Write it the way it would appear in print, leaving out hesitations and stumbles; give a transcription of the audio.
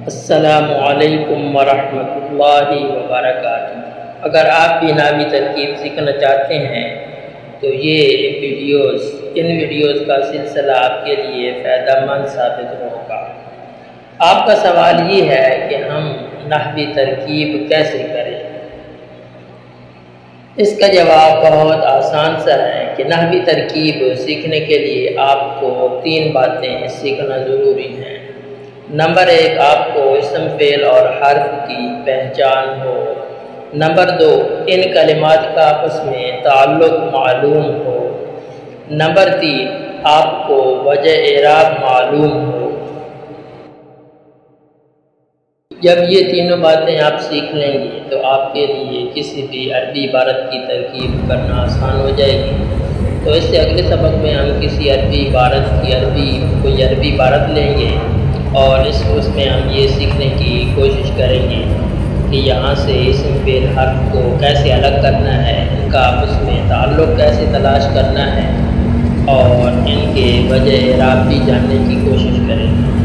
السلام علیکم ورحمۃ اللہ وبرکاتہ۔ اگر آپ بھی نحوی ترکیب سیکھنا چاہتے ہیں تو ان ویڈیوز کا سلسلہ آپ کے لیے فائدہ مند ثابت ہوگا۔ آپ کا سوال یہ ہے کہ ہم نحوی ترکیب کیسے کریں؟ اس کا جواب بہت آسان سا ہے کہ نحوی ترکیب سیکھنے کے لیے آپ کو 3 باتیں سیکھنا ضروری ہیں۔ نمبر 1، آپ کو اسم فعل اور حرف کی پہچان ہو۔ نمبر 2، ان کلمات کا آپس میں تعلق معلوم ہو۔ نمبر 3، آپ کو وجہ اعراب معلوم ہو۔ جب یہ تینوں باتیں آپ سیکھ لیں گے تو آپ کے لیے کسی بھی عربی عبارت کی ترکیب کرنا آسان ہو جائے گی۔ تو اس سے اگلے سبق میں ہم کسی عربی عبارت لیں گے اور اس میں ہم یہ سیکھنے کی کوشش کریں گے کہ یہاں سے اسم فعل حرف کو کیسے الگ کرنا ہے، ان کا آپس میں تعلق کیسے تلاش کرنا ہے اور ان کے وجہ اعراب بھی جاننے کی کوشش کریں گے۔